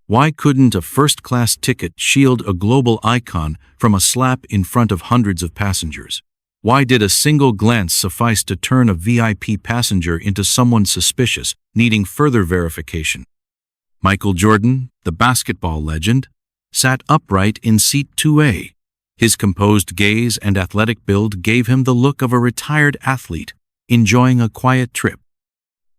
Why couldn't a first-class ticket shield a global icon from a slap in front of hundreds of passengers? Why did a single glance suffice to turn a VIP passenger into someone suspicious, needing further verification? Michael Jordan, the basketball legend, sat upright in seat 2A. His composed gaze and athletic build gave him the look of a retired athlete, enjoying a quiet trip.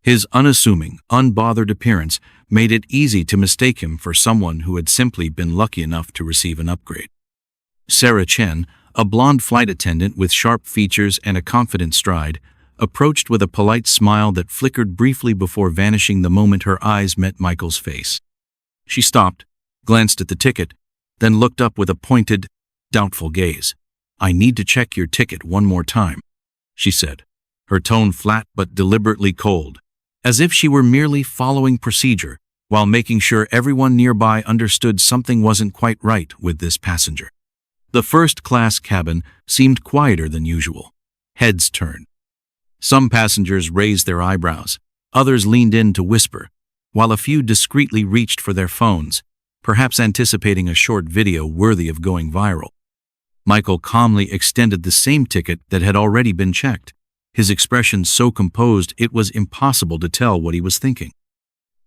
His unassuming, unbothered appearance made it easy to mistake him for someone who had simply been lucky enough to receive an upgrade. Sarah Chen, a blonde flight attendant with sharp features and a confident stride, approached with a polite smile that flickered briefly before vanishing the moment her eyes met Michael's face. She stopped, glanced at the ticket, then looked up with a pointed, doubtful gaze. "I need to check your ticket one more time," she said, her tone flat but deliberately cold, as if she were merely following procedure while making sure everyone nearby understood something wasn't quite right with this passenger. The first-class cabin seemed quieter than usual. Heads turned. Some passengers raised their eyebrows, others leaned in to whisper, while a few discreetly reached for their phones, perhaps anticipating a short video worthy of going viral. Michael calmly extended the same ticket that had already been checked, his expression so composed it was impossible to tell what he was thinking.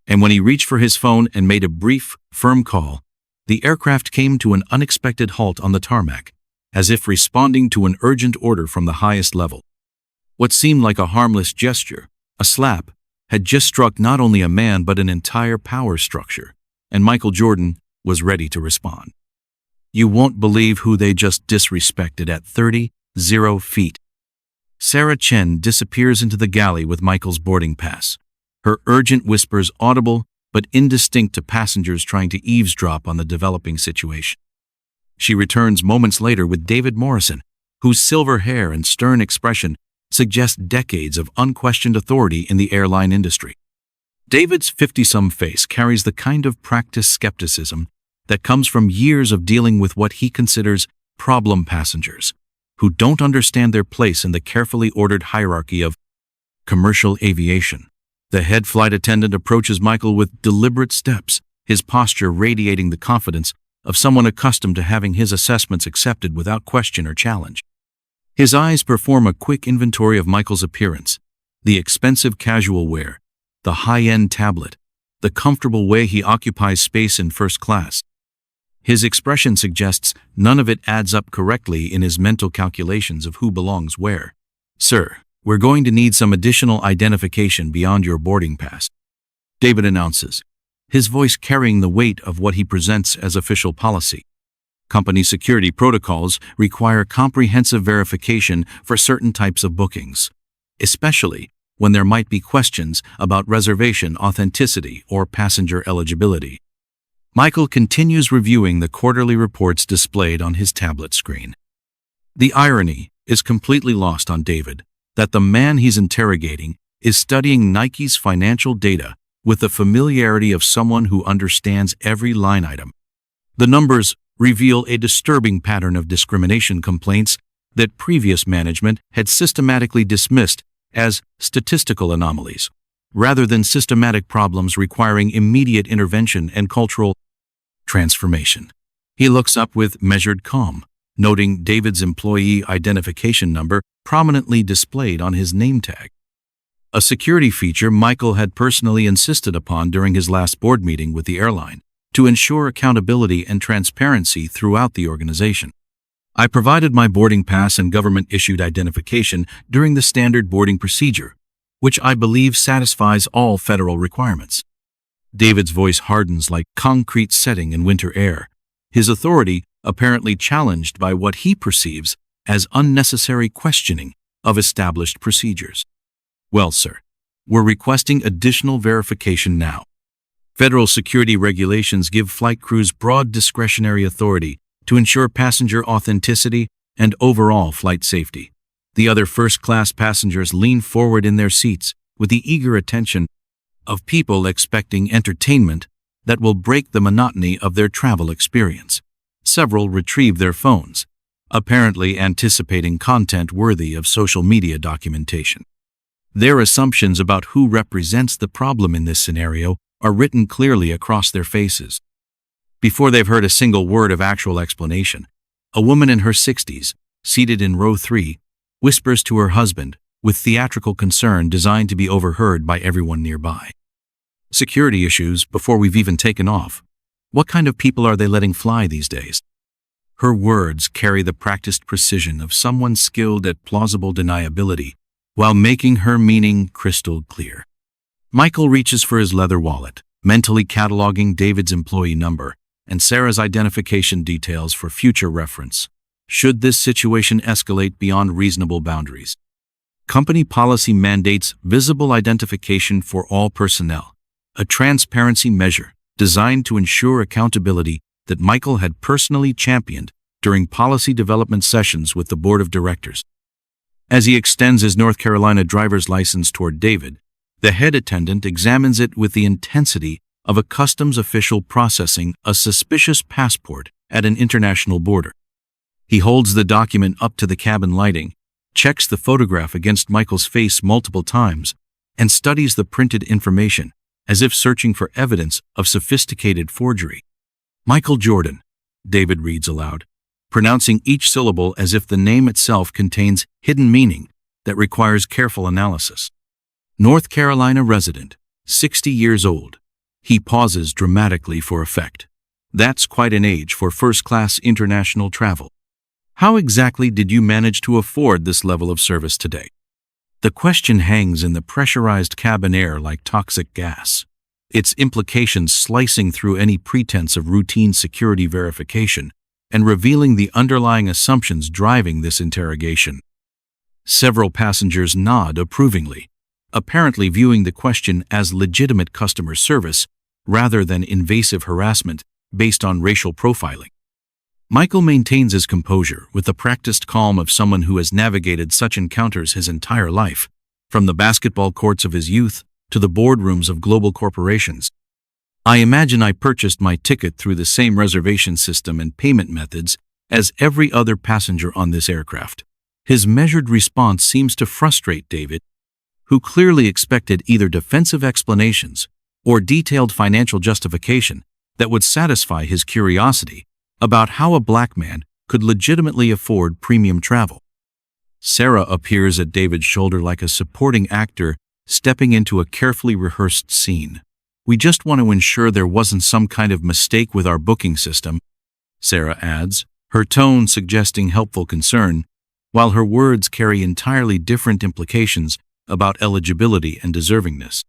And when he reached for his phone and made a brief, firm call, the aircraft came to an unexpected halt on the tarmac, as if responding to an urgent order from the highest level. What seemed like a harmless gesture, a slap, had just struck not only a man but an entire power structure, and Michael Jordan was ready to respond. "You won't believe who they just disrespected at 30 feet. Sarah Chen disappears into the galley with Michael's boarding pass, her urgent whispers audible but indistinct to passengers trying to eavesdrop on the developing situation. She returns moments later with David Morrison, whose silver hair and stern expression suggest decades of unquestioned authority in the airline industry. David's 50-some face carries the kind of practiced skepticism that comes from years of dealing with what he considers problem passengers, who don't understand their place in the carefully ordered hierarchy of commercial aviation. The head flight attendant approaches Michael with deliberate steps, his posture radiating the confidence of someone accustomed to having his assessments accepted without question or challenge. His eyes perform a quick inventory of Michael's appearance, the expensive casual wear, the high-end tablet, the comfortable way he occupies space in first class. His expression suggests none of it adds up correctly in his mental calculations of who belongs where. "Sir, we're going to need some additional identification beyond your boarding pass," David announces, his voice carrying the weight of what he presents as official policy. Company security protocols require comprehensive verification for certain types of bookings, especially when there might be questions about reservation authenticity or passenger eligibility. Michael continues reviewing the quarterly reports displayed on his tablet screen. The irony is completely lost on David that the man he's interrogating is studying Nike's financial data with the familiarity of someone who understands every line item. The numbers reveal a disturbing pattern of discrimination complaints that previous management had systematically dismissed as statistical anomalies, rather than systematic problems requiring immediate intervention and cultural transformation. He looks up with measured calm, noting David's employee identification number prominently displayed on his name tag, a security feature Michael had personally insisted upon during his last board meeting with the airline to ensure accountability and transparency throughout the organization. "I provided my boarding pass and government-issued identification during the standard boarding procedure, which I believe satisfies all federal requirements." David's voice hardens like concrete setting in winter air, his authority apparently challenged by what he perceives as unnecessary questioning of established procedures. "Well, sir, we're requesting additional verification now. Federal security regulations give flight crews broad discretionary authority to ensure passenger authenticity and overall flight safety." The other first-class passengers lean forward in their seats with the eager attention of people expecting entertainment that will break the monotony of their travel experience. Several retrieve their phones, apparently anticipating content worthy of social media documentation. Their assumptions about who represents the problem in this scenario are written clearly across their faces. Before they've heard a single word of actual explanation, a woman in her 60s, seated in row 3, whispers to her husband with theatrical concern designed to be overheard by everyone nearby. Security issues before we've even taken off. What kind of people are they letting fly these days? Her words carry the practiced precision of someone skilled at plausible deniability, while making her meaning crystal clear. Michael reaches for his leather wallet, mentally cataloging David's employee number and Sarah's identification details for future reference, should this situation escalate beyond reasonable boundaries. Company policy mandates visible identification for all personnel, a transparency measure designed to ensure accountability that Michael had personally championed during policy development sessions with the board of directors. As he extends his North Carolina driver's license toward David, the head attendant examines it with the intensity of a customs official processing a suspicious passport at an international border. He holds the document up to the cabin lighting, checks the photograph against Michael's face multiple times, and studies the printed information as if searching for evidence of sophisticated forgery. Michael Jordan, David reads aloud, pronouncing each syllable as if the name itself contains hidden meaning that requires careful analysis. North Carolina resident, 60 years old. He pauses dramatically for effect. That's quite an age for first-class international travel. How exactly did you manage to afford this level of service today? The question hangs in the pressurized cabin air like toxic gas, its implications slicing through any pretense of routine security verification and revealing the underlying assumptions driving this interrogation. Several passengers nod approvingly, apparently viewing the question as legitimate customer service rather than invasive harassment based on racial profiling. Michael maintains his composure with the practiced calm of someone who has navigated such encounters his entire life, from the basketball courts of his youth to the boardrooms of global corporations. I imagine I purchased my ticket through the same reservation system and payment methods as every other passenger on this aircraft. His measured response seems to frustrate David, who clearly expected either defensive explanations or detailed financial justification that would satisfy his curiosity about how a black man could legitimately afford premium travel. Sarah appears at David's shoulder like a supporting actor stepping into a carefully rehearsed scene. We just want to ensure there wasn't some kind of mistake with our booking system, Sarah adds, her tone suggesting helpful concern, while her words carry entirely different implications about eligibility and deservingness.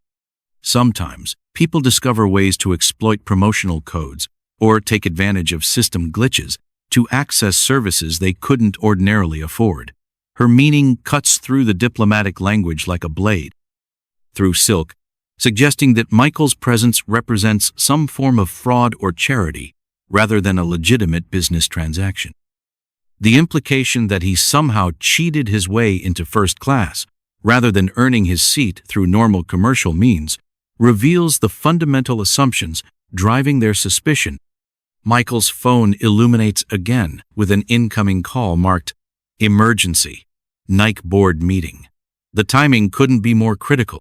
Sometimes, people discover ways to exploit promotional codes or take advantage of system glitches to access services they couldn't ordinarily afford. Her meaning cuts through the diplomatic language like a blade through silk, suggesting that Michael's presence represents some form of fraud or charity rather than a legitimate business transaction. The implication that he somehow cheated his way into first class rather than earning his seat through normal commercial means reveals the fundamental assumptions driving their suspicion. Michael's phone illuminates again with an incoming call marked Emergency, Nike Board Meeting. The timing couldn't be more critical.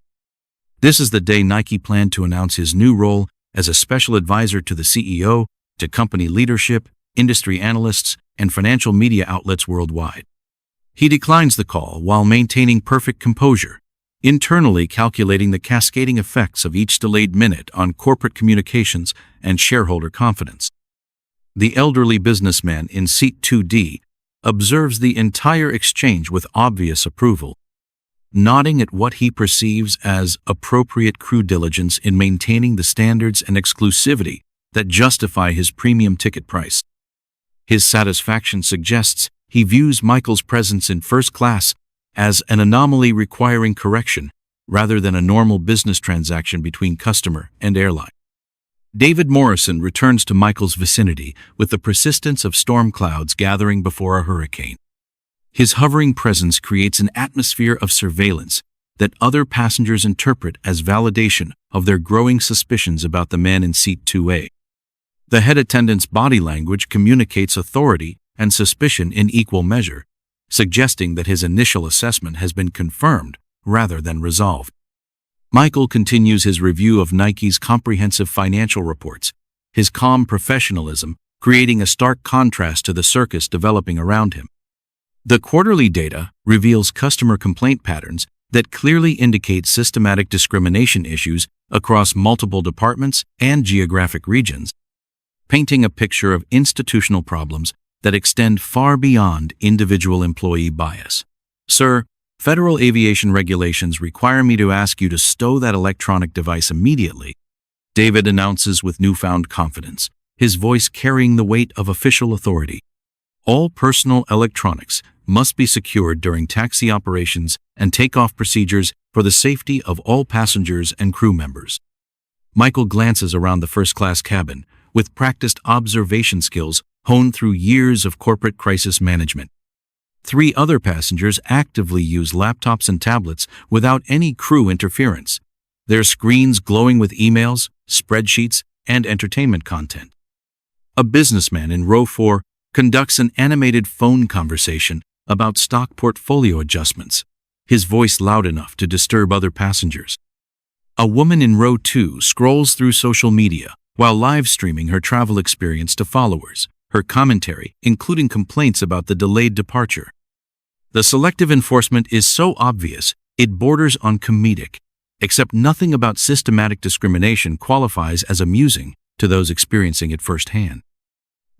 This is the day Nike planned to announce his new role as a special advisor to the CEO, to company leadership, industry analysts, and financial media outlets worldwide. He declines the call while maintaining perfect composure, internally calculating the cascading effects of each delayed minute on corporate communications and shareholder confidence. The elderly businessman in seat 2D observes the entire exchange with obvious approval, nodding at what he perceives as appropriate crew diligence in maintaining the standards and exclusivity that justify his premium ticket price. His satisfaction suggests he views Michael's presence in first class as an anomaly requiring correction rather than a normal business transaction between customer and airline. David Morrison returns to Michael's vicinity with the persistence of storm clouds gathering before a hurricane. His hovering presence creates an atmosphere of surveillance that other passengers interpret as validation of their growing suspicions about the man in seat 2A. The head attendant's body language communicates authority and suspicion in equal measure, suggesting that his initial assessment has been confirmed rather than resolved. Michael continues his review of Nike's comprehensive financial reports, his calm professionalism creating a stark contrast to the circus developing around him. The quarterly data reveals customer complaint patterns that clearly indicate systematic discrimination issues across multiple departments and geographic regions, painting a picture of institutional problems that extend far beyond individual employee bias. Sir, federal aviation regulations require me to ask you to stow that electronic device immediately, David announces with newfound confidence, his voice carrying the weight of official authority. All personal electronics must be secured during taxi operations and takeoff procedures for the safety of all passengers and crew members. Michael glances around the first-class cabin with practiced observation skills honed through years of corporate crisis management. 3 other passengers actively use laptops and tablets without any crew interference, their screens glowing with emails, spreadsheets, and entertainment content. A businessman in row 4 conducts an animated phone conversation about stock portfolio adjustments, his voice loud enough to disturb other passengers. A woman in row 2 scrolls through social media while live streaming her travel experience to followers, her commentary including complaints about the delayed departure. The selective enforcement is so obvious it borders on comedic, except nothing about systematic discrimination qualifies as amusing to those experiencing it firsthand.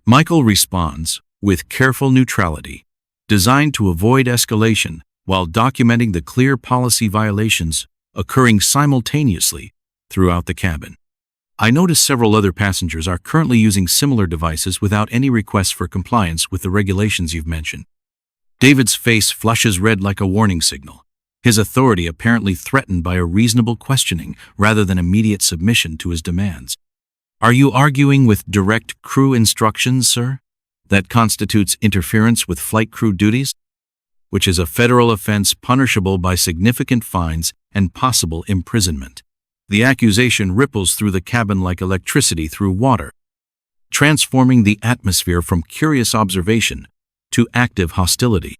Michael responds with careful neutrality, designed to avoid escalation while documenting the clear policy violations occurring simultaneously throughout the cabin. I notice several other passengers are currently using similar devices without any requests for compliance with the regulations you've mentioned. David's face flushes red like a warning signal, his authority apparently threatened by a reasonable questioning rather than immediate submission to his demands. Are you arguing with direct crew instructions, sir? That constitutes interference with flight crew duties, which is a federal offense punishable by significant fines and possible imprisonment. The accusation ripples through the cabin like electricity through water, transforming the atmosphere from curious observation to active hostility.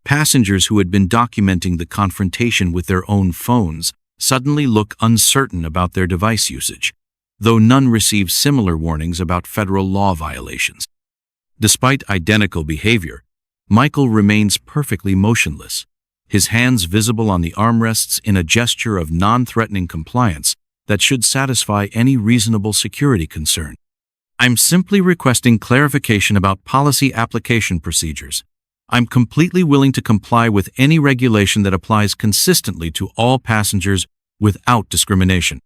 Passengers who had been documenting the confrontation with their own phones suddenly look uncertain about their device usage, though none receive similar warnings about federal law violations. Despite identical behavior, Michael remains perfectly motionless, his hands visible on the armrests in a gesture of non-threatening compliance that should satisfy any reasonable security concern. I'm simply requesting clarification about policy application procedures. I'm completely willing to comply with any regulation that applies consistently to all passengers without discrimination.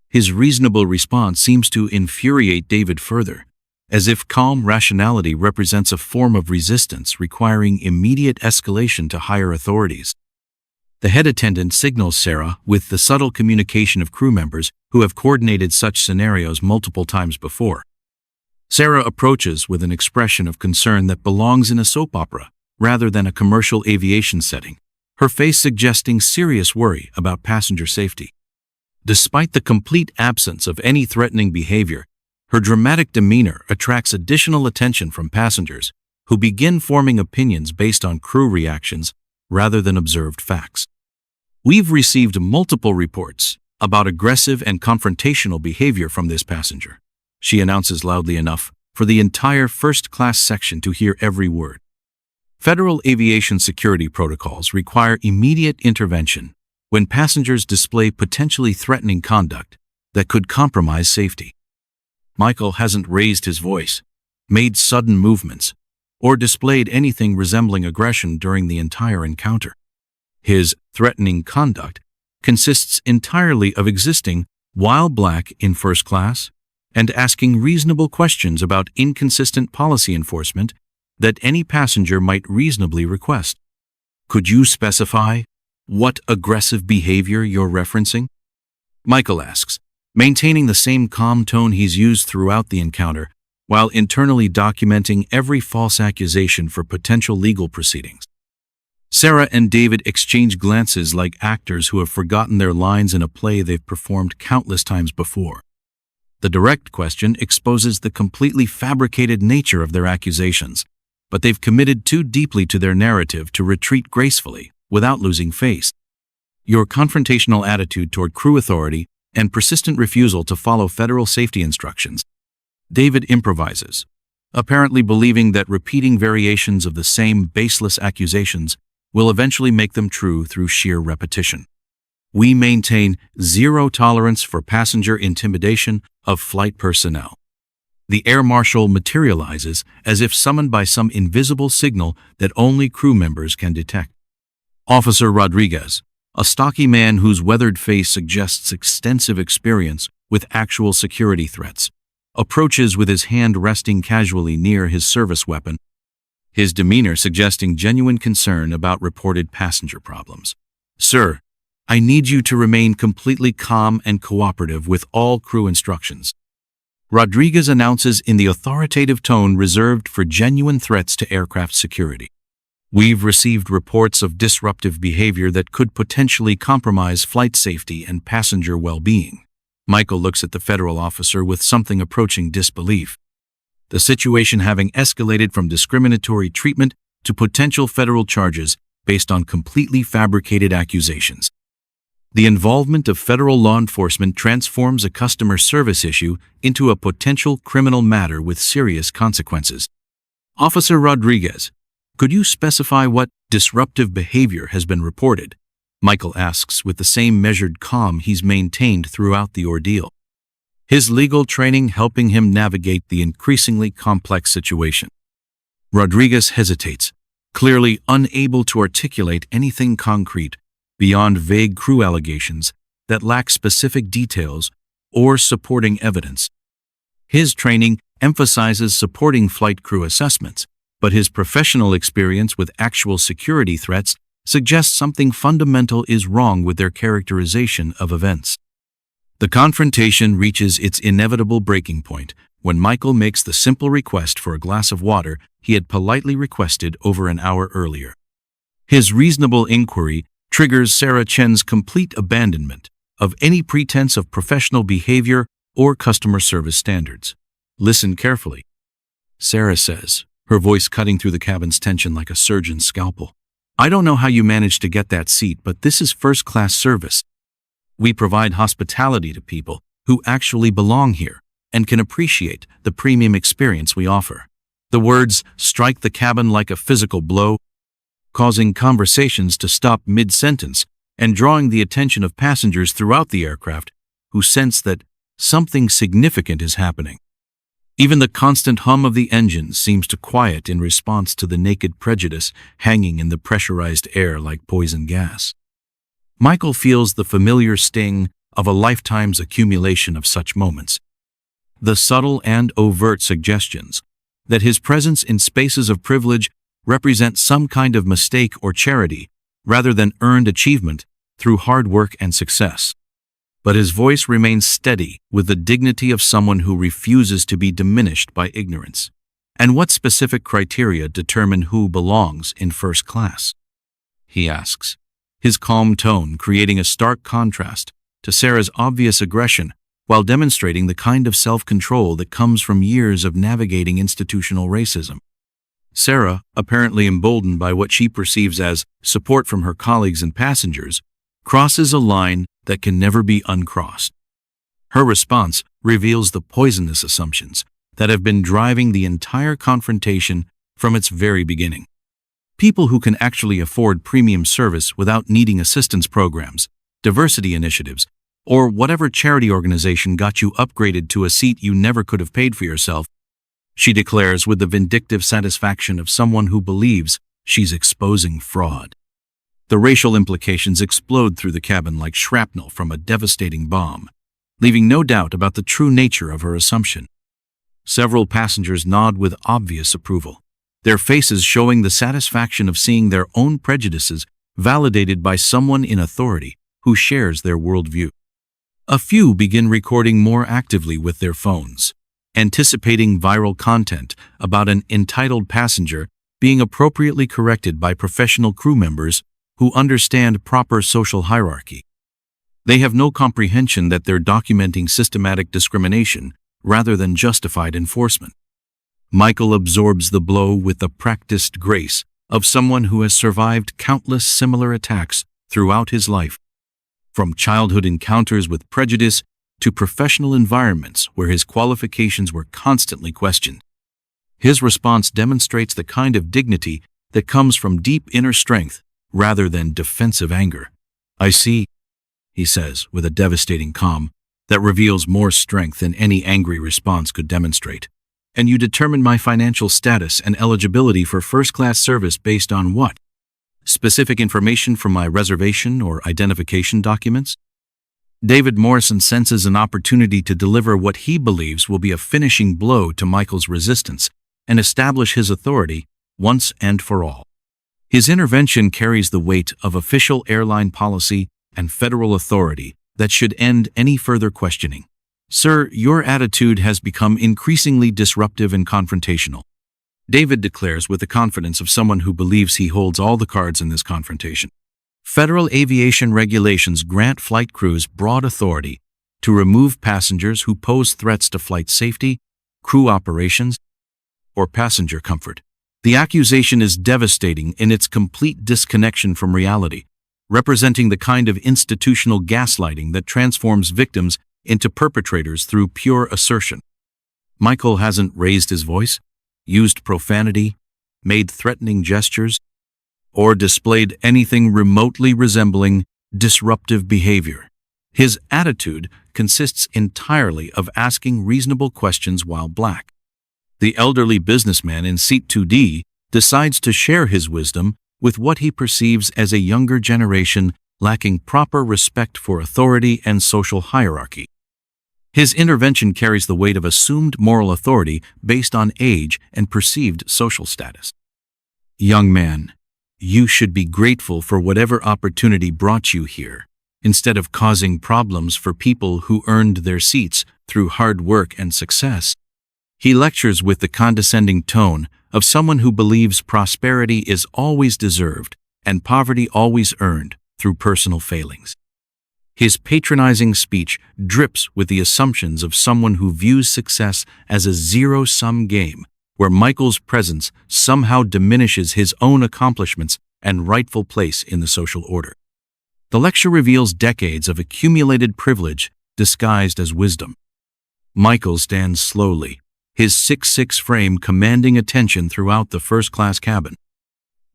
His reasonable response seems to infuriate David further, as if calm rationality represents a form of resistance requiring immediate escalation to higher authorities. The head attendant signals Sarah with the subtle communication of crew members who have coordinated such scenarios multiple times before. Sarah approaches with an expression of concern that belongs in a soap opera rather than a commercial aviation setting, her face suggesting serious worry about passenger safety. Despite the complete absence of any threatening behavior, her dramatic demeanor attracts additional attention from passengers who begin forming opinions based on crew reactions rather than observed facts. We've received multiple reports about aggressive and confrontational behavior from this passenger, she announces loudly enough for the entire first-class section to hear every word. Federal aviation security protocols require immediate intervention when passengers display potentially threatening conduct that could compromise safety. Michael hasn't raised his voice, made sudden movements, or displayed anything resembling aggression during the entire encounter. His threatening conduct consists entirely of existing while black in first class and asking reasonable questions about inconsistent policy enforcement that any passenger might reasonably request. Could you specify what aggressive behavior you're referencing? Michael asks, maintaining the same calm tone he's used throughout the encounter, while internally documenting every false accusation for potential legal proceedings. Sarah and David exchange glances like actors who have forgotten their lines in a play they've performed countless times before. The direct question exposes the completely fabricated nature of their accusations, but they've committed too deeply to their narrative to retreat gracefully without losing face. Your confrontational attitude toward crew authority and persistent refusal to follow federal safety instructions David improvises, apparently believing that repeating variations of the same baseless accusations will eventually make them true through sheer repetition. We maintain zero tolerance for passenger intimidation of flight personnel. The air marshal materializes as if summoned by some invisible signal that only crew members can detect. Officer Rodriguez, a stocky man whose weathered face suggests extensive experience with actual security threats, approaches with his hand resting casually near his service weapon, his demeanor suggesting genuine concern about reported passenger problems. "Sir, I need you to remain completely calm and cooperative with all crew instructions," Rodriguez announces in the authoritative tone reserved for genuine threats to aircraft security. "We've received reports of disruptive behavior that could potentially compromise flight safety and passenger well-being." Michael looks at the federal officer with something approaching disbelief, the situation having escalated from discriminatory treatment to potential federal charges based on completely fabricated accusations. The involvement of federal law enforcement transforms a customer service issue into a potential criminal matter with serious consequences. "Officer Rodriguez, could you specify what disruptive behavior has been reported?" Michael asks with the same measured calm he's maintained throughout the ordeal, his legal training helping him navigate the increasingly complex situation. Rodriguez hesitates, clearly unable to articulate anything concrete beyond vague crew allegations that lack specific details or supporting evidence. His training emphasizes supporting flight crew assessments, but his professional experience with actual security threats suggests something fundamental is wrong with their characterization of events. The confrontation reaches its inevitable breaking point when Michael makes the simple request for a glass of water he had politely requested over an hour earlier. His reasonable inquiry triggers Sarah Chen's complete abandonment of any pretense of professional behavior or customer service standards. "Listen carefully," Sarah says, her voice cutting through the cabin's tension like a surgeon's scalpel. "I don't know how you managed to get that seat, but this is first-class service. We provide hospitality to people who actually belong here and can appreciate the premium experience we offer." The words strike the cabin like a physical blow, causing conversations to stop mid-sentence and drawing the attention of passengers throughout the aircraft who sense that something significant is happening. Even the constant hum of the engines seems to quiet in response to the naked prejudice hanging in the pressurized air like poison gas. Michael feels the familiar sting of a lifetime's accumulation of such moments. The subtle and overt suggestions that his presence in spaces of privilege represent some kind of mistake or charity rather than earned achievement through hard work and success. But his voice remains steady with the dignity of someone who refuses to be diminished by ignorance. "And what specific criteria determine who belongs in first class?" he asks, his calm tone creating a stark contrast to Sarah's obvious aggression while demonstrating the kind of self-control that comes from years of navigating institutional racism. Sarah, apparently emboldened by what she perceives as support from her colleagues and passengers, crosses a line that can never be uncrossed. Her response reveals the poisonous assumptions that have been driving the entire confrontation from its very beginning. People who can actually afford premium service without needing assistance programs, diversity initiatives, or whatever charity organization got you upgraded to a seat you never could have paid for yourself, she declares with the vindictive satisfaction of someone who believes she's exposing fraud. The racial implications explode through the cabin like shrapnel from a devastating bomb, leaving no doubt about the true nature of her assumption. Several passengers nod with obvious approval, their faces showing the satisfaction of seeing their own prejudices validated by someone in authority who shares their worldview. A few begin recording more actively with their phones, anticipating viral content about an entitled passenger being appropriately corrected by professional crew members who understand proper social hierarchy. They have no comprehension that they're documenting systematic discrimination rather than justified enforcement. Michael absorbs the blow with the practiced grace of someone who has survived countless similar attacks throughout his life. From childhood encounters with prejudice to professional environments where his qualifications were constantly questioned. His response demonstrates the kind of dignity that comes from deep inner strength rather than defensive anger. "I see," he says with a devastating calm that reveals more strength than any angry response could demonstrate. "And you determine my financial status and eligibility for first-class service based on what? Specific information from my reservation or identification documents?" David Morrison senses an opportunity to deliver what he believes will be a finishing blow to Michael's resistance and establish his authority once and for all. His intervention carries the weight of official airline policy and federal authority that should end any further questioning. "Sir, your attitude has become increasingly disruptive and confrontational," David declares with the confidence of someone who believes he holds all the cards in this confrontation. Federal aviation regulations grant flight crews broad authority to remove passengers who pose threats to flight safety, crew operations, or passenger comfort. The accusation is devastating in its complete disconnection from reality, representing the kind of institutional gaslighting that transforms victims into perpetrators through pure assertion. Michael hasn't raised his voice, used profanity, made threatening gestures, or displayed anything remotely resembling disruptive behavior. His attitude consists entirely of asking reasonable questions while black. The elderly businessman in seat 2D decides to share his wisdom with what he perceives as a younger generation lacking proper respect for authority and social hierarchy. His intervention carries the weight of assumed moral authority based on age and perceived social status. "Young man, you should be grateful for whatever opportunity brought you here, instead of causing problems for people who earned their seats through hard work and success." He lectures with the condescending tone of someone who believes prosperity is always deserved and poverty always earned through personal failings. His patronizing speech drips with the assumptions of someone who views success as a zero-sum game, where Michael's presence somehow diminishes his own accomplishments and rightful place in the social order. The lecture reveals decades of accumulated privilege disguised as wisdom. Michael stands slowly, his 6'6" frame commanding attention throughout the first-class cabin.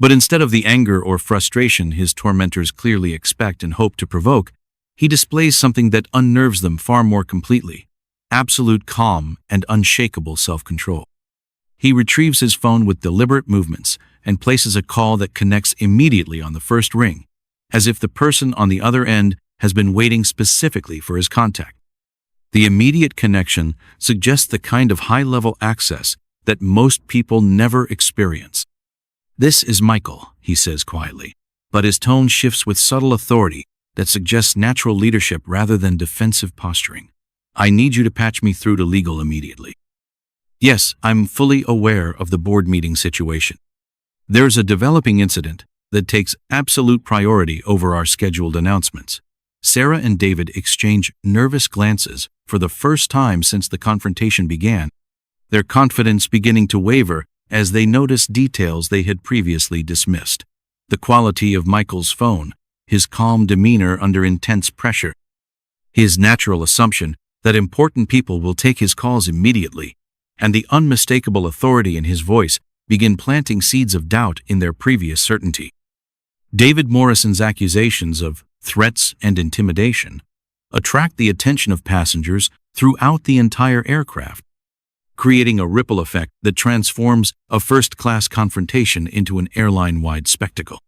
But instead of the anger or frustration his tormentors clearly expect and hope to provoke, he displays something that unnerves them far more completely: absolute calm and unshakable self-control. He retrieves his phone with deliberate movements and places a call that connects immediately on the first ring, as if the person on the other end has been waiting specifically for his contact. The immediate connection suggests the kind of high-level access that most people never experience. "This is Michael," he says quietly, but his tone shifts with subtle authority that suggests natural leadership rather than defensive posturing. "I need you to patch me through to legal immediately." "Yes, I'm fully aware of the board meeting situation. There's a developing incident that takes absolute priority over our scheduled announcements." Sarah and David exchange nervous glances for the first time since the confrontation began, their confidence beginning to waver as they notice details they had previously dismissed. The quality of Michael's phone, his calm demeanor under intense pressure, his natural assumption that important people will take his calls immediately, and the unmistakable authority in his voice begin planting seeds of doubt in their previous certainty. David Morrison's accusations of threats and intimidation attract the attention of passengers throughout the entire aircraft, creating a ripple effect that transforms a first-class confrontation into an airline-wide spectacle.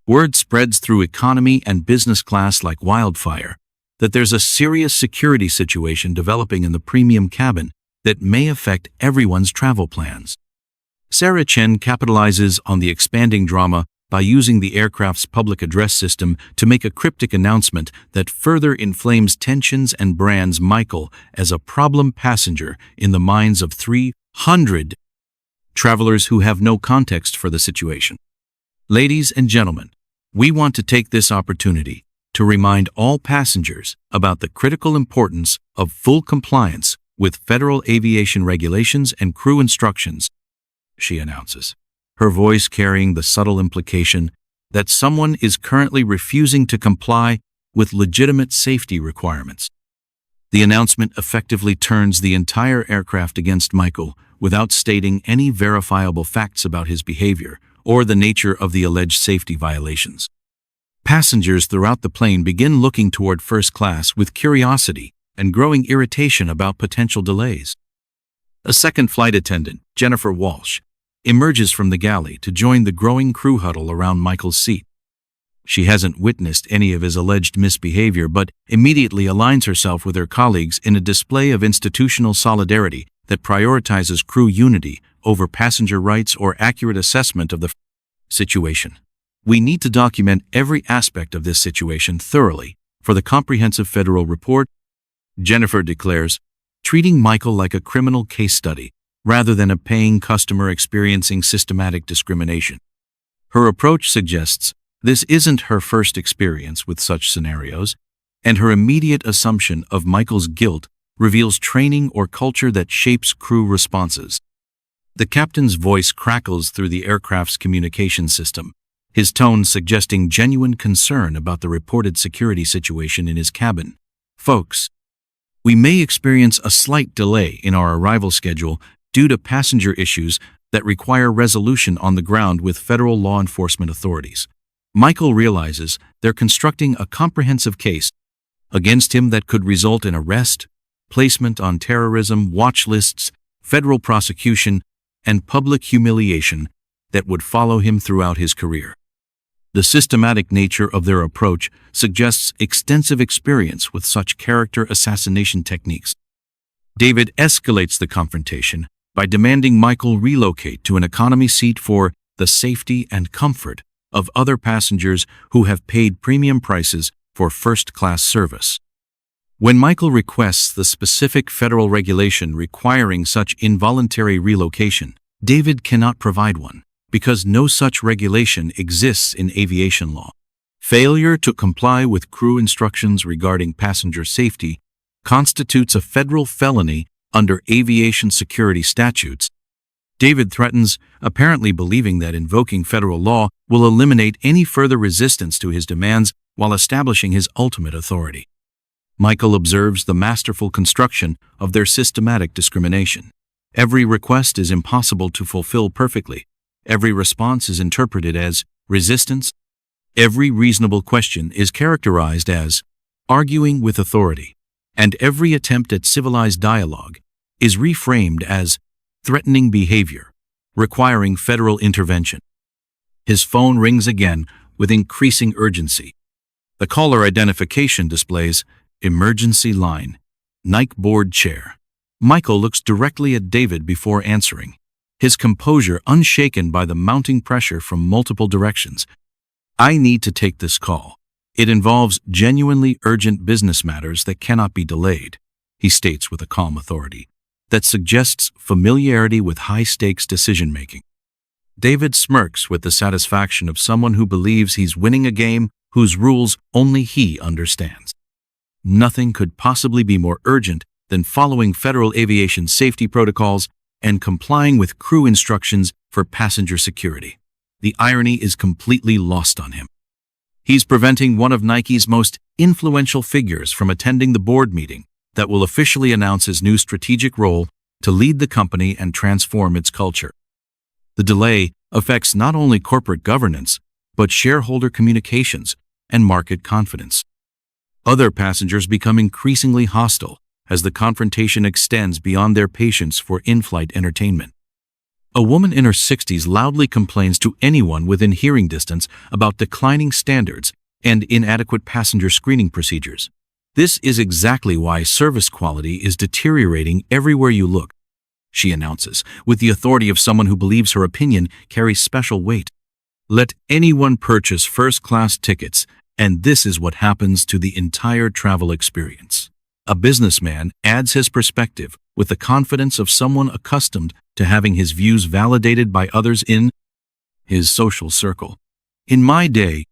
Word spreads through economy and business class like wildfire that there's a serious security situation developing in the premium cabin that may affect everyone's travel plans. Sarah Chen capitalizes on the expanding drama by using the aircraft's public address system to make a cryptic announcement that further inflames tensions and brands Michael as a problem passenger in the minds of 300 travelers who have no context for the situation. "Ladies and gentlemen, we want to take this opportunity to remind all passengers about the critical importance of full compliance with federal aviation regulations and crew instructions," she announces, her voice carrying the subtle implication that someone is currently refusing to comply with legitimate safety requirements. The announcement effectively turns the entire aircraft against Michael without stating any verifiable facts about his behavior or the nature of the alleged safety violations. Passengers throughout the plane begin looking toward first class with curiosity and growing irritation about potential delays. A second flight attendant, Jennifer Walsh, emerges from the galley to join the growing crew huddle around Michael's seat. She hasn't witnessed any of his alleged misbehavior, but immediately aligns herself with her colleagues in a display of institutional solidarity that prioritizes crew unity over passenger rights or accurate assessment of the situation. We need to document every aspect of this situation thoroughly for the comprehensive federal report, Jennifer declares, treating Michael like a criminal case study rather than a paying customer experiencing systematic discrimination. Her approach suggests this isn't her first experience with such scenarios, and her immediate assumption of Michael's guilt reveals training or culture that shapes crew responses. The captain's voice crackles through the aircraft's communication system, his tone suggesting genuine concern about the reported security situation in his cabin. Folks, we may experience a slight delay in our arrival schedule due to passenger issues that require resolution on the ground with federal law enforcement authorities. Michael realizes they're constructing a comprehensive case against him that could result in arrest, placement on terrorism watch lists, federal prosecution, and public humiliation that would follow him throughout his career. The systematic nature of their approach suggests extensive experience with such character assassination techniques. David escalates the confrontation by demanding Michael relocate to an economy seat for the safety and comfort of other passengers who have paid premium prices for first-class service. When Michael requests the specific federal regulation requiring such involuntary relocation, David cannot provide one, because no such regulation exists in aviation law. Failure to comply with crew instructions regarding passenger safety constitutes a federal felony under aviation security statutes. David threatens, apparently believing that invoking federal law will eliminate any further resistance to his demands while establishing his ultimate authority. Michael observes the masterful construction of their systematic discrimination. Every request is impossible to fulfill perfectly. Every response is interpreted as resistance. Every reasonable question is characterized as arguing with authority. And every attempt at civilized dialogue is reframed as threatening behavior, requiring federal intervention. His phone rings again with increasing urgency. The caller identification displays emergency line, Nike board chair. Michael looks directly at David before answering, his composure unshaken by the mounting pressure from multiple directions. I need to take this call. It involves genuinely urgent business matters that cannot be delayed, he states with a calm authority that suggests familiarity with high-stakes decision-making. David smirks with the satisfaction of someone who believes he's winning a game whose rules only he understands. Nothing could possibly be more urgent than following federal aviation safety protocols and complying with crew instructions for passenger security. The irony is completely lost on him. He's preventing one of Nike's most influential figures from attending the board meeting that will officially announce his new strategic role to lead the company and transform its culture. The delay affects not only corporate governance, but shareholder communications and market confidence. Other passengers become increasingly hostile as the confrontation extends beyond their patience for in-flight entertainment. A woman in her 60s loudly complains to anyone within hearing distance about declining standards and inadequate passenger screening procedures. This is exactly why service quality is deteriorating everywhere you look, she announces, with the authority of someone who believes her opinion carries special weight. Let anyone purchase first-class tickets, and this is what happens to the entire travel experience. A businessman adds his perspective with the confidence of someone accustomed to having his views validated by others in his social circle. In my day,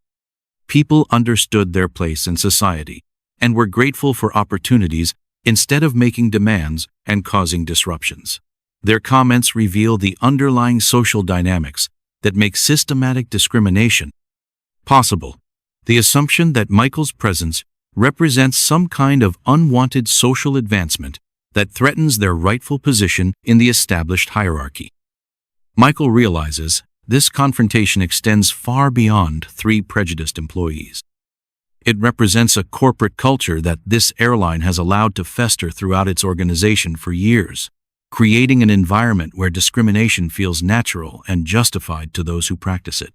people understood their place in society and were grateful for opportunities instead of making demands and causing disruptions. Their comments reveal the underlying social dynamics that make systematic discrimination possible. The assumption that Michael's presence represents some kind of unwanted social advancement that threatens their rightful position in the established hierarchy. Michael realizes this confrontation extends far beyond 3 prejudiced employees. It represents a corporate culture that this airline has allowed to fester throughout its organization for years, creating an environment where discrimination feels natural and justified to those who practice it.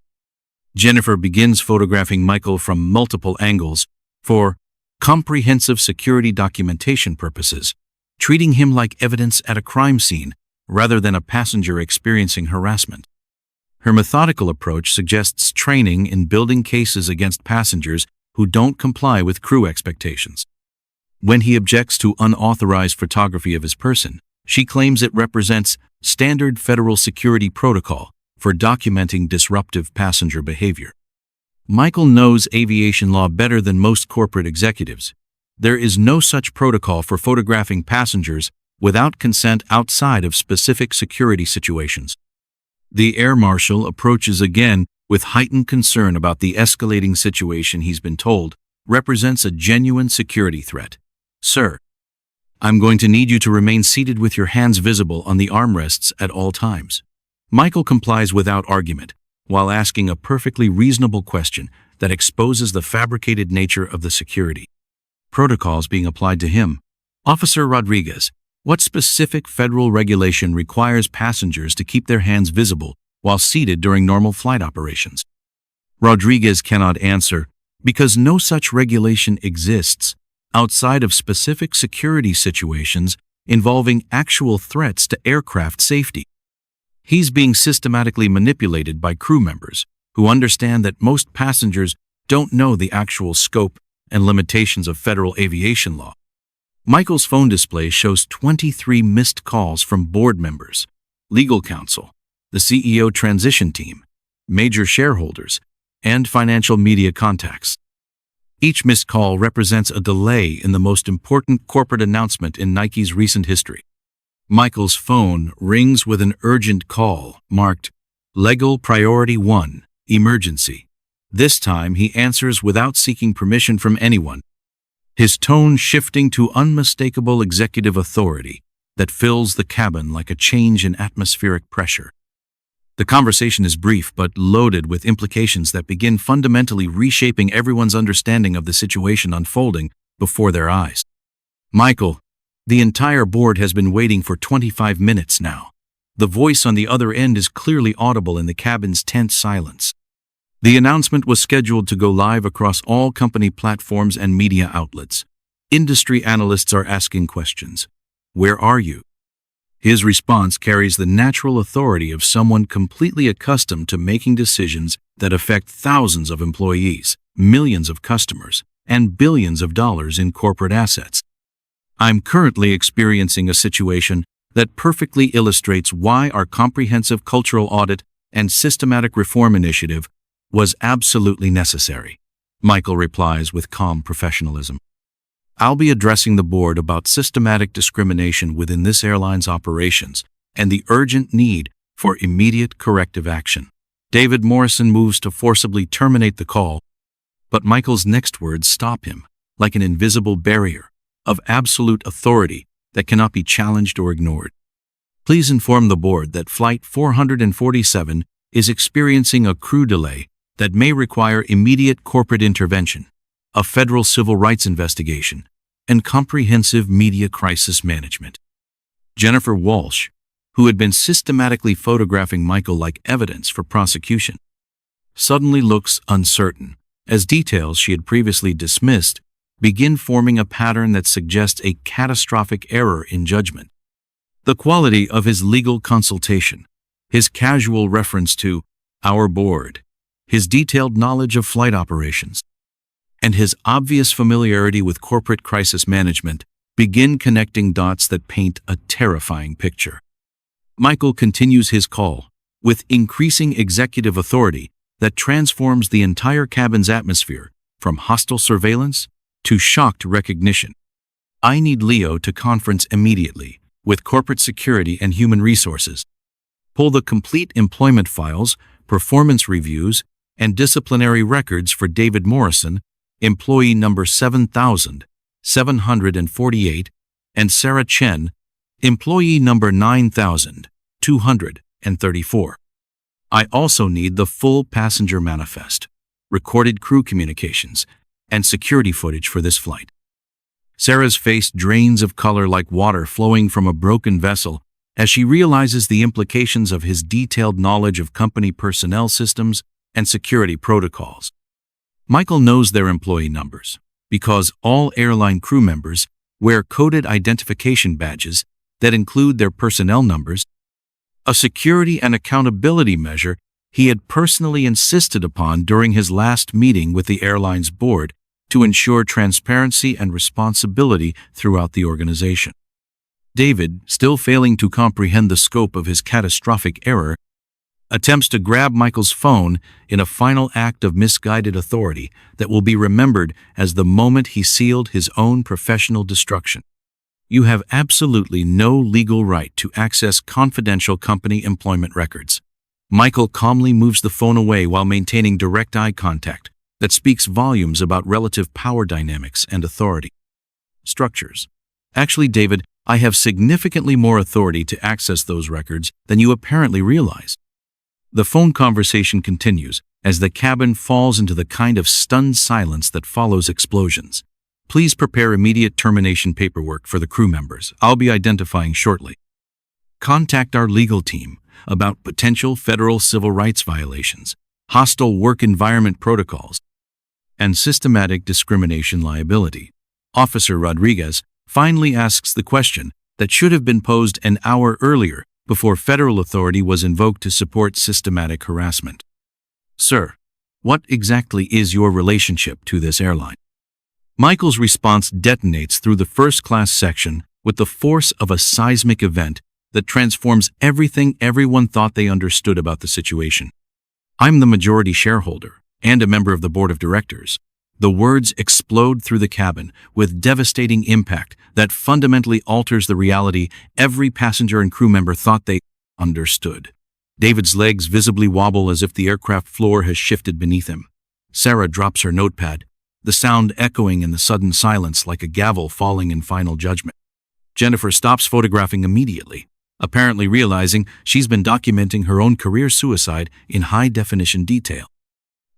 Jennifer begins photographing Michael from multiple angles for comprehensive security documentation purposes, treating him like evidence at a crime scene rather than a passenger experiencing harassment. Her methodical approach suggests training in building cases against passengers who don't comply with crew expectations. When he objects to unauthorized photography of his person, she claims it represents standard federal security protocol for documenting disruptive passenger behavior. Michael knows aviation law better than most corporate executives. There is no such protocol for photographing passengers without consent outside of specific security situations. The air marshal approaches again with heightened concern about the escalating situation he's been told represents a genuine security threat. "Sir, I'm going to need you to remain seated with your hands visible on the armrests at all times." Michael complies without argument, while asking a perfectly reasonable question that exposes the fabricated nature of the security protocols being applied to him. "Officer Rodriguez, what specific federal regulation requires passengers to keep their hands visible while seated during normal flight operations?" Rodriguez cannot answer because no such regulation exists outside of specific security situations involving actual threats to aircraft safety. He's being systematically manipulated by crew members who understand that most passengers don't know the actual scope and limitations of federal aviation law. Michael's phone display shows 23 missed calls from board members, legal counsel, the CEO transition team, major shareholders, and financial media contacts. Each missed call represents a delay in the most important corporate announcement in Nike's recent history. Michael's phone rings with an urgent call marked Legal Priority 1, Emergency. This time he answers without seeking permission from anyone, his tone shifting to unmistakable executive authority that fills the cabin like a change in atmospheric pressure. The conversation is brief but loaded with implications that begin fundamentally reshaping everyone's understanding of the situation unfolding before their eyes. "Michael, the entire board has been waiting for 25 minutes now." The voice on the other end is clearly audible in the cabin's tense silence. The announcement was scheduled to go live across all company platforms and media outlets. Industry analysts are asking questions. "Where are you?" His response carries the natural authority of someone completely accustomed to making decisions that affect thousands of employees, millions of customers, and billions of dollars in corporate assets. "I'm currently experiencing a situation that perfectly illustrates why our comprehensive cultural audit and systematic reform initiative was absolutely necessary," Michael replies with calm professionalism. "I'll be addressing the board about systematic discrimination within this airline's operations and the urgent need for immediate corrective action." David Morrison moves to forcibly terminate the call, but Michael's next words stop him, like an invisible barrier of absolute authority that cannot be challenged or ignored. "Please inform the board that Flight 447 is experiencing a crew delay that may require immediate corporate intervention, a federal civil rights investigation, and comprehensive media crisis management." Jennifer Walsh, who had been systematically photographing Michael like evidence for prosecution, suddenly looks uncertain, as details she had previously dismissed begin forming a pattern that suggests a catastrophic error in judgment. The quality of his legal consultation, his casual reference to "our board," his detailed knowledge of flight operations, and his obvious familiarity with corporate crisis management begin connecting dots that paint a terrifying picture. Michael continues his call with increasing executive authority that transforms the entire cabin's atmosphere from hostile surveillance to shocked recognition. "I need Leo to conference immediately with corporate security and human resources. Pull the complete employment files, performance reviews, and disciplinary records for David Morrison employee number 7,748, and Sarah Chen, employee number 9,234. I also need the full passenger manifest, recorded crew communications, and security footage for this flight. Sarah's face drains of color like water flowing from a broken vessel as she realizes the implications of his detailed knowledge of company personnel systems and security protocols. Michael knows their employee numbers because all airline crew members wear coded identification badges that include their personnel numbers, a security and accountability measure he had personally insisted upon during his last meeting with the airline's board to ensure transparency and responsibility throughout the organization. David, still failing to comprehend the scope of his catastrophic error, attempts to grab Michael's phone in a final act of misguided authority that will be remembered as the moment he sealed his own professional destruction. You have absolutely no legal right to access confidential company employment records. Michael calmly moves the phone away while maintaining direct eye contact that speaks volumes about relative power dynamics and authority structures. Actually, David, I have significantly more authority to access those records than you apparently realize. The phone conversation continues as the cabin falls into the kind of stunned silence that follows explosions. Please prepare immediate termination paperwork for the crew members. I'll be identifying shortly. Contact our legal team about potential federal civil rights violations, hostile work environment protocols, and systematic discrimination liability. Officer Rodriguez finally asks the question that should have been posed an hour earlier before federal authority was invoked to support systematic harassment. Sir, what exactly is your relationship to this airline? Michael's response detonates through the first-class section with the force of a seismic event that transforms everything everyone thought they understood about the situation. I'm the majority shareholder and a member of the board of directors. The words explode through the cabin with devastating impact that fundamentally alters the reality every passenger and crew member thought they understood. David's legs visibly wobble as if the aircraft floor has shifted beneath him. Sarah drops her notepad, the sound echoing in the sudden silence like a gavel falling in final judgment. Jennifer stops photographing immediately, apparently realizing she's been documenting her own career suicide in high-definition detail.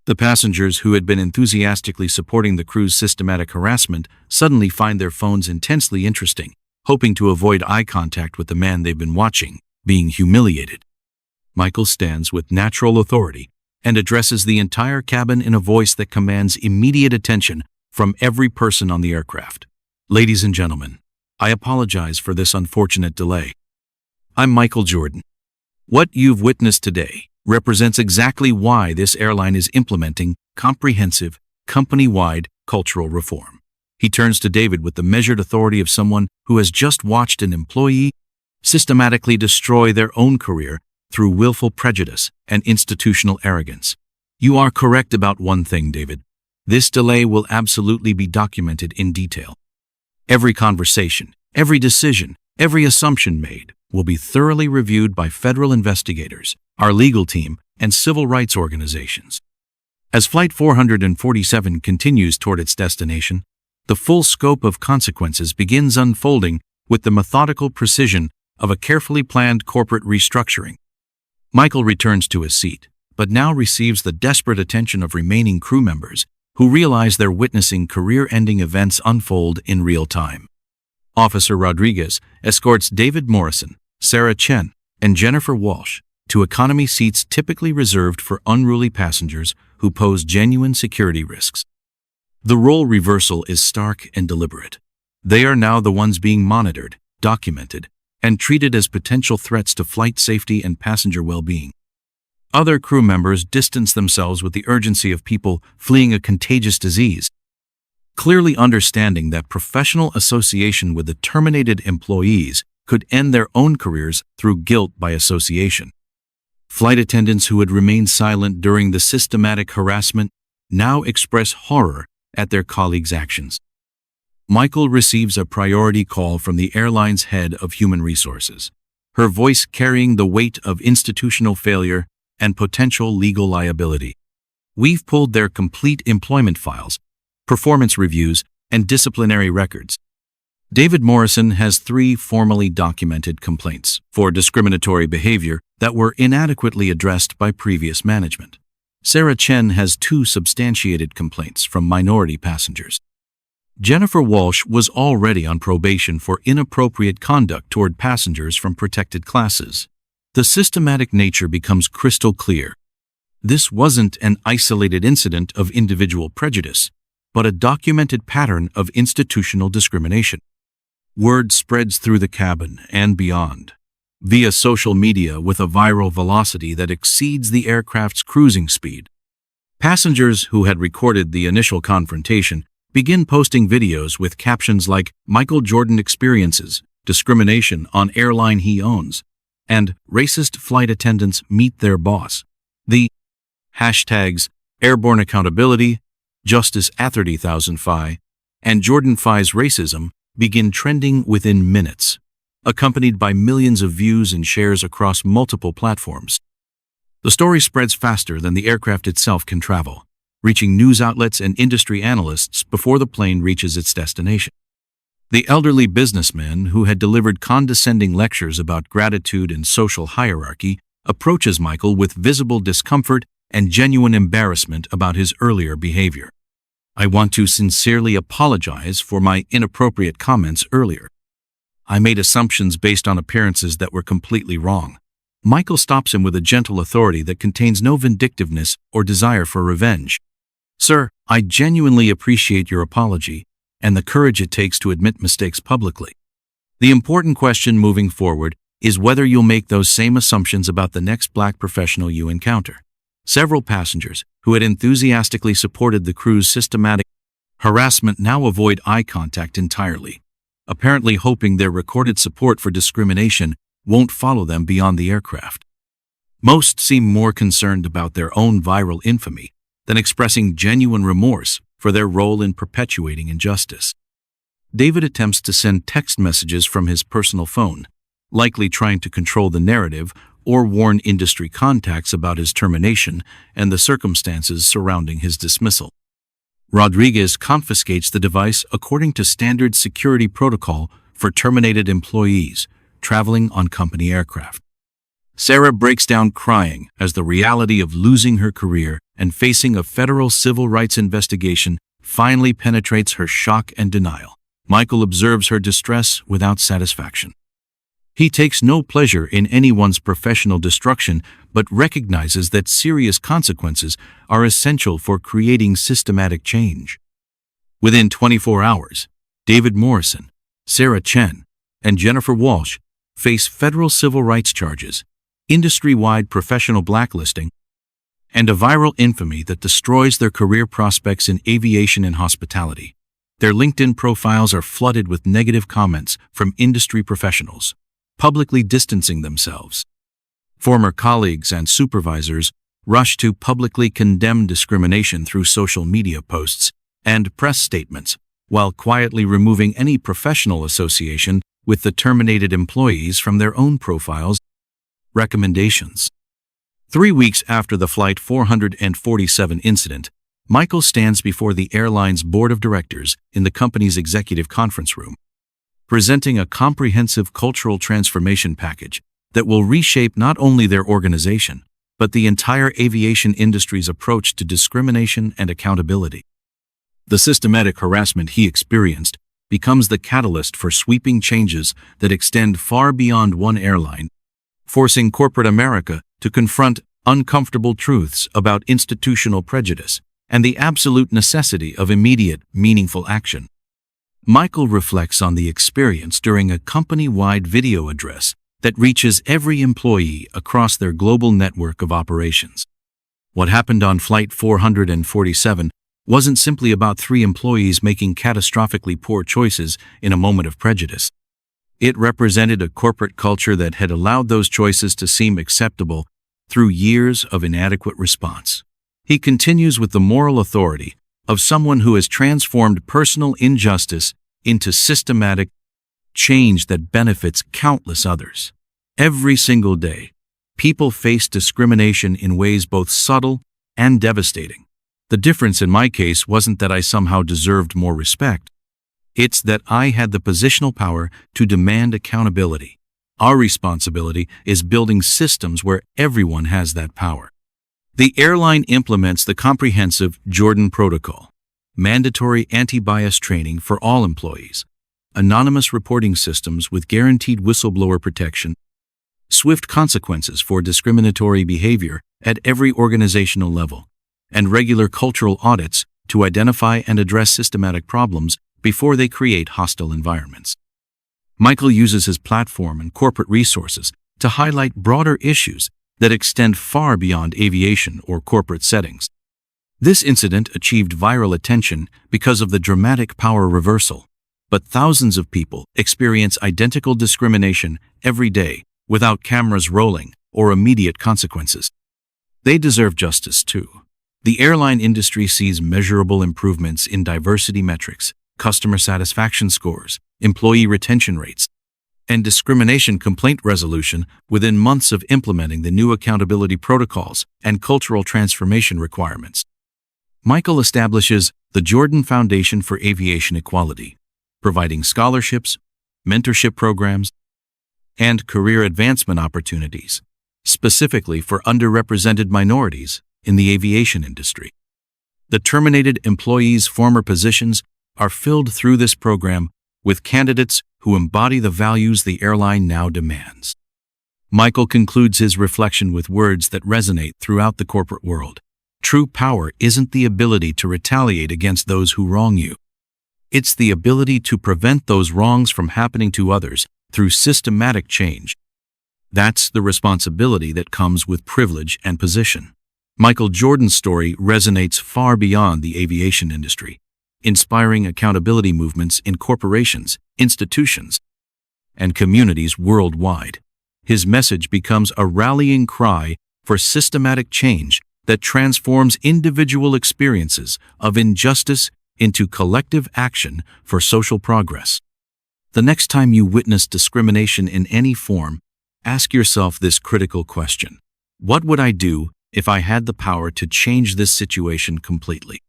The passengers who had been enthusiastically supporting the crew's systematic harassment suddenly find their phones intensely interesting, hoping to avoid eye contact with the man they've been watching, being humiliated. Michael stands with natural authority and addresses the entire cabin in a voice that commands immediate attention from every person on the aircraft. Ladies and gentlemen, I apologize for this unfortunate delay. I'm Michael Jordan. What you've witnessed today represents exactly why this airline is implementing comprehensive, company-wide cultural reform. He turns to David with the measured authority of someone who has just watched an employee systematically destroy their own career through willful prejudice and institutional arrogance. You are correct about one thing, David. This delay will absolutely be documented in detail. Every conversation, every decision, every assumption made will be thoroughly reviewed by federal investigators, our legal team, and civil rights organizations. As Flight 447 continues toward its destination, the full scope of consequences begins unfolding with the methodical precision of a carefully planned corporate restructuring. Michael returns to his seat, but now receives the desperate attention of remaining crew members who realize they're witnessing career-ending events unfold in real time. Officer Rodriguez escorts David Morrison, Sarah Chen, and Jennifer Walsh to economy seats typically reserved for unruly passengers who pose genuine security risks. The role reversal is stark and deliberate. They are now the ones being monitored, documented, and treated as potential threats to flight safety and passenger well-being. Other crew members distance themselves with the urgency of people fleeing a contagious disease, clearly understanding that professional association with the terminated employees could end their own careers through guilt by association. Flight attendants who had remained silent during the systematic harassment now express horror at their colleagues' actions. Michael receives a priority call from the airline's head of human resources, her voice carrying the weight of institutional failure and potential legal liability. We've pulled their complete employment files, performance reviews, and disciplinary records. David Morrison has 3 formally documented complaints for discriminatory behavior that were inadequately addressed by previous management. Sarah Chen has 2 substantiated complaints from minority passengers. Jennifer Walsh was already on probation for inappropriate conduct toward passengers from protected classes. The systematic nature becomes crystal clear. This wasn't an isolated incident of individual prejudice, but a documented pattern of institutional discrimination. Word spreads through the cabin and beyond, via social media with a viral velocity that exceeds the aircraft's cruising speed. Passengers who had recorded the initial confrontation begin posting videos with captions like "Michael Jordan experiences discrimination on airline he owns," and "Racist flight attendants meet their boss." The hashtags Airborne Accountability, Justice @30,000 and Jordan Fies Racism begin trending within minutes, accompanied by millions of views and shares across multiple platforms. The story spreads faster than the aircraft itself can travel, reaching news outlets and industry analysts before the plane reaches its destination. The elderly businessman who had delivered condescending lectures about gratitude and social hierarchy approaches Michael with visible discomfort and genuine embarrassment about his earlier behavior. "I want to sincerely apologize for my inappropriate comments earlier. I made assumptions based on appearances that were completely wrong." Michael stops him with a gentle authority that contains no vindictiveness or desire for revenge. "Sir, I genuinely appreciate your apology and the courage it takes to admit mistakes publicly. The important question moving forward is whether you'll make those same assumptions about the next Black professional you encounter." Several passengers who had enthusiastically supported the crew's systematic harassment now avoid eye contact entirely, apparently hoping their recorded support for discrimination won't follow them beyond the aircraft. Most seem more concerned about their own viral infamy than expressing genuine remorse for their role in perpetuating injustice. David attempts to send text messages from his personal phone, likely trying to control the narrative or warn industry contacts about his termination and the circumstances surrounding his dismissal. Rodriguez confiscates the device according to standard security protocol for terminated employees traveling on company aircraft. Sarah breaks down crying as the reality of losing her career and facing a federal civil rights investigation finally penetrates her shock and denial. Michael observes her distress without satisfaction. He takes no pleasure in anyone's professional destruction, but recognizes that serious consequences are essential for creating systematic change. Within 24 hours, David Morrison, Sarah Chen, and Jennifer Walsh face federal civil rights charges, industry-wide professional blacklisting, and a viral infamy that destroys their career prospects in aviation and hospitality. Their LinkedIn profiles are flooded with negative comments from industry professionals, publicly distancing themselves. Former colleagues and supervisors rush to publicly condemn discrimination through social media posts and press statements, while quietly removing any professional association with the terminated employees from their own profiles. Recommendations. 3 weeks after the Flight 447 incident, Michael stands before the airline's board of directors in the company's executive conference room, presenting a comprehensive cultural transformation package that will reshape not only their organization, but the entire aviation industry's approach to discrimination and accountability. The systematic harassment he experienced becomes the catalyst for sweeping changes that extend far beyond one airline, forcing corporate America to confront uncomfortable truths about institutional prejudice and the absolute necessity of immediate, meaningful action. Michael reflects on the experience during a company-wide video address that reaches every employee across their global network of operations. What happened on Flight 447 wasn't simply about 3 employees making catastrophically poor choices in a moment of prejudice. It represented a corporate culture that had allowed those choices to seem acceptable through years of inadequate response. He continues with the moral authority of someone who has transformed personal injustice into systematic change that benefits countless others. Every single day, people face discrimination in ways both subtle and devastating. The difference in my case wasn't that I somehow deserved more respect. It's that I had the positional power to demand accountability. Our responsibility is building systems where everyone has that power. The airline implements the comprehensive Jordan Protocol, mandatory anti-bias training for all employees, anonymous reporting systems with guaranteed whistleblower protection, swift consequences for discriminatory behavior at every organizational level, and regular cultural audits to identify and address systematic problems before they create hostile environments. Michael uses his platform and corporate resources to highlight broader issues that extend far beyond aviation or corporate settings. This incident achieved viral attention because of the dramatic power reversal, but thousands of people experience identical discrimination every day without cameras rolling or immediate consequences. They deserve justice too. The airline industry sees measurable improvements in diversity metrics, customer satisfaction scores, employee retention rates, and discrimination complaint resolution within months of implementing the new accountability protocols and cultural transformation requirements. Michael establishes the Jordan Foundation for Aviation Equality, providing scholarships, mentorship programs, and career advancement opportunities, specifically for underrepresented minorities in the aviation industry. The terminated employees' former positions are filled through this program with candidates who embody the values the airline now demands. Michael concludes his reflection with words that resonate throughout the corporate world. True power isn't the ability to retaliate against those who wrong you. It's the ability to prevent those wrongs from happening to others through systematic change. That's the responsibility that comes with privilege and position. Michael Jordan's story resonates far beyond the aviation industry, inspiring accountability movements in corporations, institutions, and communities worldwide. His message becomes a rallying cry for systematic change that transforms individual experiences of injustice into collective action for social progress. The next time you witness discrimination in any form, ask yourself this critical question: what would I do if I had the power to change this situation completely?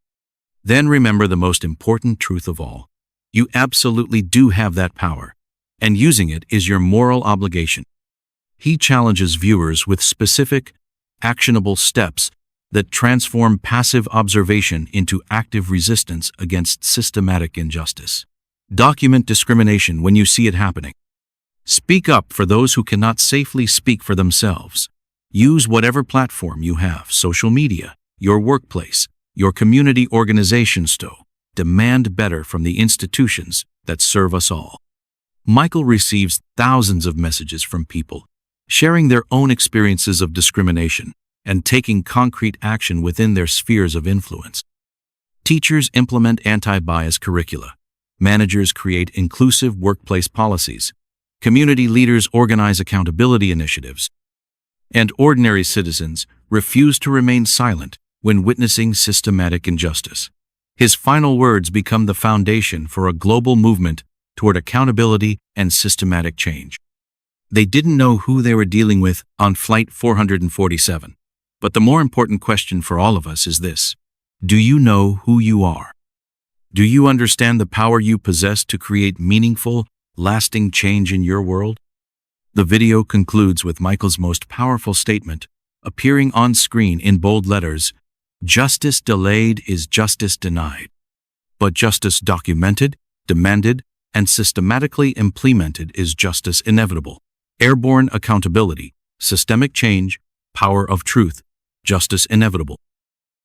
Then remember the most important truth of all. You absolutely do have that power, and using it is your moral obligation. He challenges viewers with specific, actionable steps that transform passive observation into active resistance against systematic injustice. Document discrimination when you see it happening. Speak up for those who cannot safely speak for themselves. Use whatever platform you have, social media, your workplace, your community organizations to demand better from the institutions that serve us all. Michael receives thousands of messages from people sharing their own experiences of discrimination and taking concrete action within their spheres of influence. Teachers implement anti-bias curricula. Managers create inclusive workplace policies. Community leaders organize accountability initiatives. And ordinary citizens refuse to remain silent when witnessing systematic injustice. His final words become the foundation for a global movement toward accountability and systematic change. They didn't know who they were dealing with on Flight 447. But the more important question for all of us is this: do you know who you are? Do you understand the power you possess to create meaningful, lasting change in your world? The video concludes with Michael's most powerful statement, appearing on screen in bold letters: "Justice delayed is justice denied. But justice documented, demanded, and systematically implemented is justice inevitable." Airborne accountability, systemic change, power of truth, justice inevitable.